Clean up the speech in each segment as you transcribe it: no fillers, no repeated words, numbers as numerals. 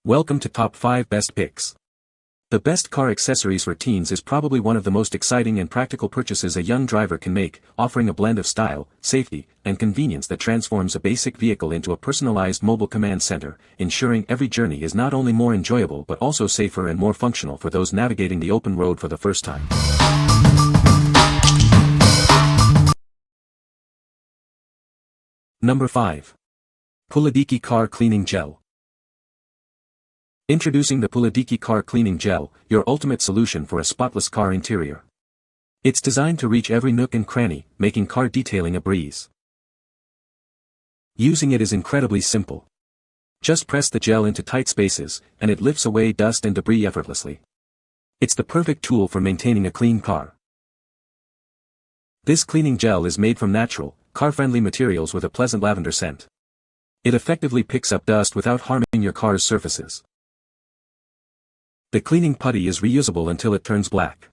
Welcome to Top 5 Best Picks. The best car accessories for teens is probably one of the most exciting and practical purchases a young driver can make, offering a blend of style, safety, and convenience that transforms a basic vehicle into a personalized mobile command center, ensuring every journey is not only more enjoyable but also safer and more functional for those navigating the open road for the first time. Number 5. PULIDIKI Car Cleaning Gel. Introducing the PULIDIKI Car Cleaning Gel, your ultimate solution for a spotless car interior. It's designed to reach every nook and cranny, making car detailing a breeze. Using it is incredibly simple. Just press the gel into tight spaces, and it lifts away dust and debris effortlessly. It's the perfect tool for maintaining a clean car. This cleaning gel is made from natural, car-friendly materials with a pleasant lavender scent. It effectively picks up dust without harming your car's surfaces. The cleaning putty is reusable until it turns black.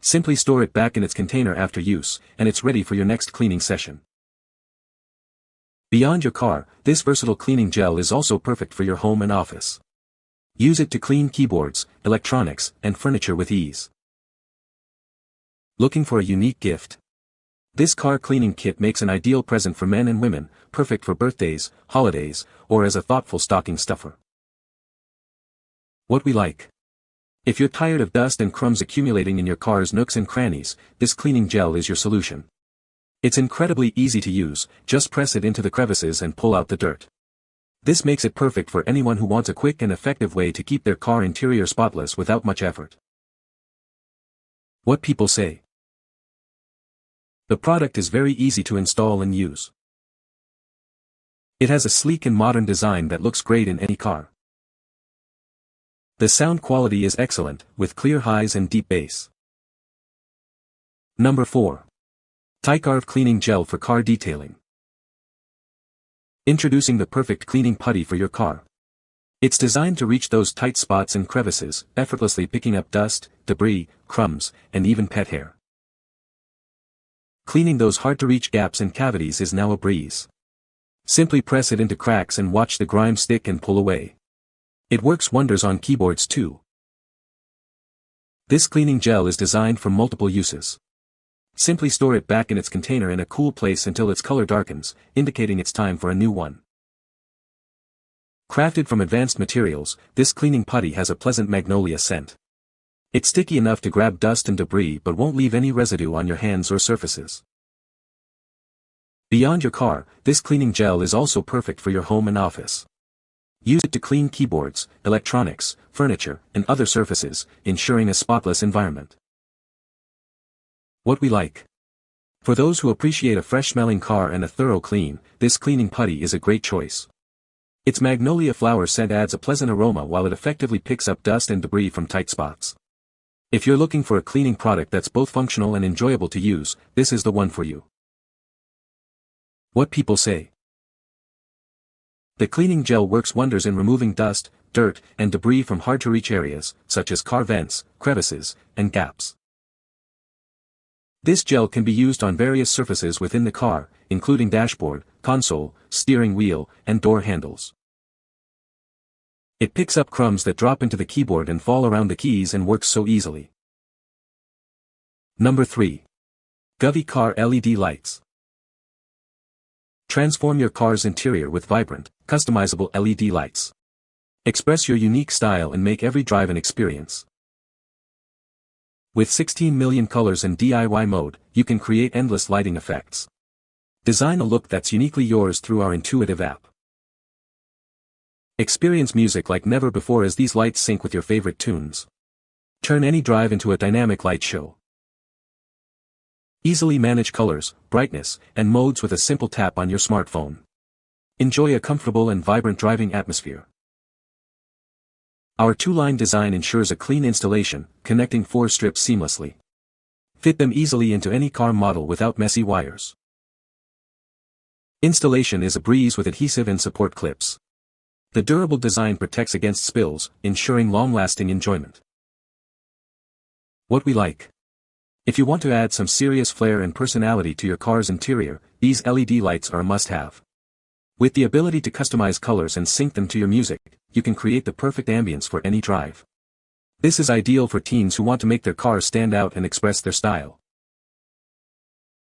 Simply store it back in its container after use, and it's ready for your next cleaning session. Beyond your car, this versatile cleaning gel is also perfect for your home and office. Use it to clean keyboards, electronics, and furniture with ease. Looking for a unique gift? This car cleaning kit makes an ideal present for men and women, perfect for birthdays, holidays, or as a thoughtful stocking stuffer. What we like. If you're tired of dust and crumbs accumulating in your car's nooks and crannies, this cleaning gel is your solution. It's incredibly easy to use, just press it into the crevices and pull out the dirt. This makes it perfect for anyone who wants a quick and effective way to keep their car interior spotless without much effort. What people say. The product is very easy to install and use. It has a sleek and modern design that looks great in any car. The sound quality is excellent, with clear highs and deep bass. Number 4. TICARVE Cleaning Gel for Car Detailing. Introducing the perfect cleaning putty for your car. It's designed to reach those tight spots and crevices, effortlessly picking up dust, debris, crumbs, and even pet hair. Cleaning those hard-to-reach gaps and cavities is now a breeze. Simply press it into cracks and watch the grime stick and pull away. It works wonders on keyboards too. This cleaning gel is designed for multiple uses. Simply store it back in its container in a cool place until its color darkens, indicating it's time for a new one. Crafted from advanced materials, this cleaning putty has a pleasant magnolia scent. It's sticky enough to grab dust and debris but won't leave any residue on your hands or surfaces. Beyond your car, this cleaning gel is also perfect for your home and office. Use it to clean keyboards, electronics, furniture, and other surfaces, ensuring a spotless environment. What we like. For those who appreciate a fresh-smelling car and a thorough clean, this cleaning putty is a great choice. Its magnolia flower scent adds a pleasant aroma while it effectively picks up dust and debris from tight spots. If you're looking for a cleaning product that's both functional and enjoyable to use, this is the one for you. What people say. The cleaning gel works wonders in removing dust, dirt, and debris from hard-to-reach areas, such as car vents, crevices, and gaps. This gel can be used on various surfaces within the car, including dashboard, console, steering wheel, and door handles. It picks up crumbs that drop into the keyboard and fall around the keys and works so easily. Number 3. Govee Car LED Lights. Transform your car's interior with vibrant, customizable LED lights. Express your unique style and make every drive an experience. With 16 million colors in DIY mode, you can create endless lighting effects. Design a look that's uniquely yours through our intuitive app. Experience music like never before as these lights sync with your favorite tunes. Turn any drive into a dynamic light show. Easily manage colors, brightness, and modes with a simple tap on your smartphone. Enjoy a comfortable and vibrant driving atmosphere. Our two-line design ensures a clean installation, connecting 4 strips seamlessly. Fit them easily into any car model without messy wires. Installation is a breeze with adhesive and support clips. The durable design protects against spills, ensuring long-lasting enjoyment. What we like. If you want to add some serious flair and personality to your car's interior, these LED lights are a must-have. With the ability to customize colors and sync them to your music, you can create the perfect ambience for any drive. This is ideal for teens who want to make their cars stand out and express their style.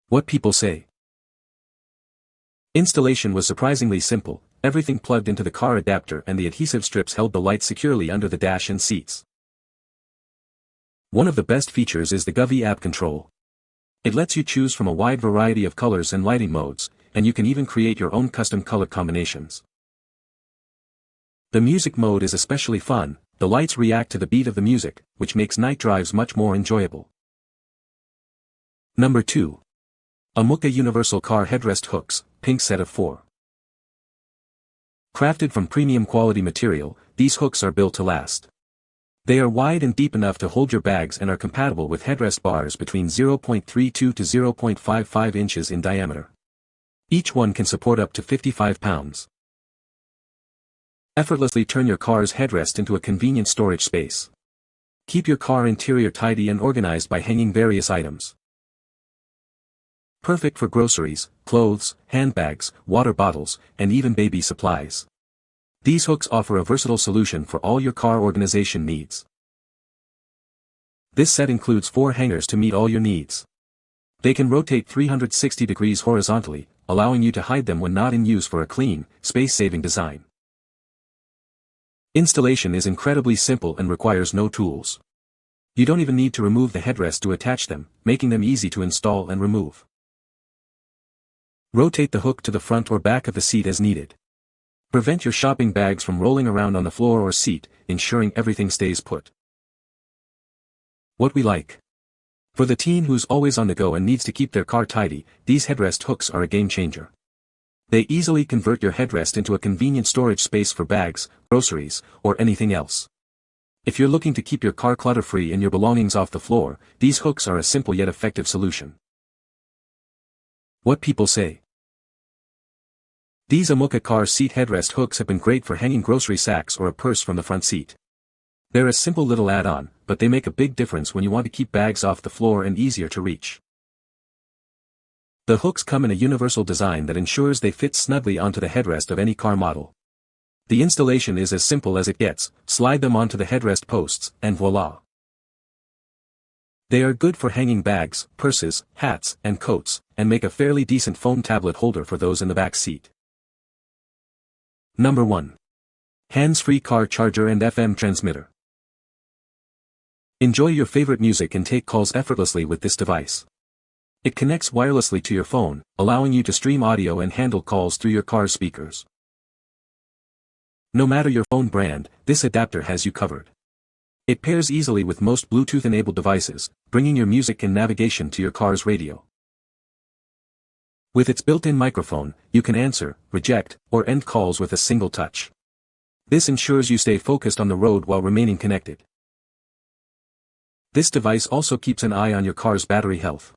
What people say. Installation was surprisingly simple, everything plugged into the car adapter and the adhesive strips held the lights securely under the dash and seats. One of the best features is the Govee app control. It lets you choose from a wide variety of colors and lighting modes, and you can even create your own custom color combinations. The music mode is especially fun, the lights react to the beat of the music, which makes night drives much more enjoyable. Number 2. Amooca Universal Car Headrest Hooks, pink set of 4. Crafted from premium quality material, these hooks are built to last. They are wide and deep enough to hold your bags and are compatible with headrest bars between 0.32 to 0.55 inches in diameter. Each one can support up to 55 pounds. Effortlessly turn your car's headrest into a convenient storage space. Keep your car interior tidy and organized by hanging various items. Perfect for groceries, clothes, handbags, water bottles, and even baby supplies. These hooks offer a versatile solution for all your car organization needs. This set includes 4 hangers to meet all your needs. They can rotate 360 degrees horizontally, allowing you to hide them when not in use for a clean, space-saving design. Installation is incredibly simple and requires no tools. You don't even need to remove the headrest to attach them, making them easy to install and remove. Rotate the hook to the front or back of the seat as needed. Prevent your shopping bags from rolling around on the floor or seat, ensuring everything stays put. What we like. For the teen who's always on the go and needs to keep their car tidy, these headrest hooks are a game changer. They easily convert your headrest into a convenient storage space for bags, groceries, or anything else. If you're looking to keep your car clutter-free and your belongings off the floor, these hooks are a simple yet effective solution. What people say. These Amooca car seat headrest hooks have been great for hanging grocery sacks or a purse from the front seat. They're a simple little add-on, but they make a big difference when you want to keep bags off the floor and easier to reach. The hooks come in a universal design that ensures they fit snugly onto the headrest of any car model. The installation is as simple as it gets, slide them onto the headrest posts, and voila! They are good for hanging bags, purses, hats, and coats, and make a fairly decent phone tablet holder for those in the back seat. Number 1. Hands-free car charger and FM transmitter. Enjoy your favorite music and take calls effortlessly with this device. It connects wirelessly to your phone, allowing you to stream audio and handle calls through your car's speakers. No matter your phone brand, this adapter has you covered. It pairs easily with most Bluetooth-enabled devices, bringing your music and navigation to your car's radio. With its built-in microphone, you can answer, reject, or end calls with a single touch. This ensures you stay focused on the road while remaining connected. This device also keeps an eye on your car's battery health.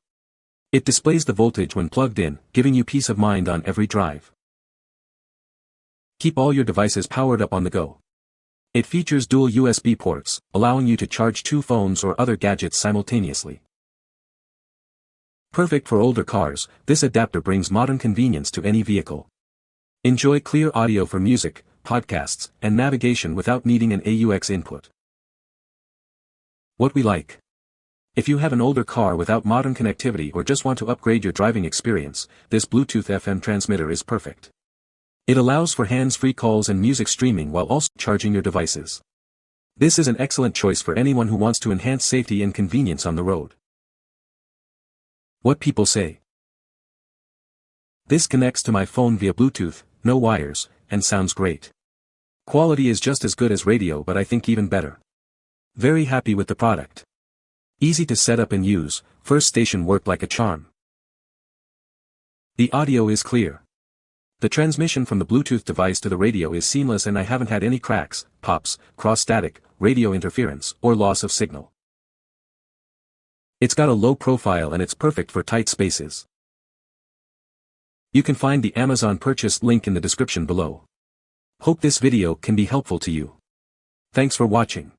It displays the voltage when plugged in, giving you peace of mind on every drive. Keep all your devices powered up on the go. It features dual USB ports, allowing you to charge 2 phones or other gadgets simultaneously. Perfect for older cars, this adapter brings modern convenience to any vehicle. Enjoy clear audio for music, podcasts, and navigation without needing an AUX input. What we like. If you have an older car without modern connectivity or just want to upgrade your driving experience, this Bluetooth FM transmitter is perfect. It allows for hands-free calls and music streaming while also charging your devices. This is an excellent choice for anyone who wants to enhance safety and convenience on the road. What people say. This connects to my phone via Bluetooth, no wires, and sounds great. Quality is just as good as radio, but I think even better. Very happy with the product. Easy to set up and use, first station worked like a charm. The audio is clear. The transmission from the Bluetooth device to the radio is seamless and I haven't had any cracks, pops, cross-static, radio interference, or loss of signal. It's got a low profile and it's perfect for tight spaces. You can find the Amazon purchase link in the description below. Hope this video can be helpful to you. Thanks for watching.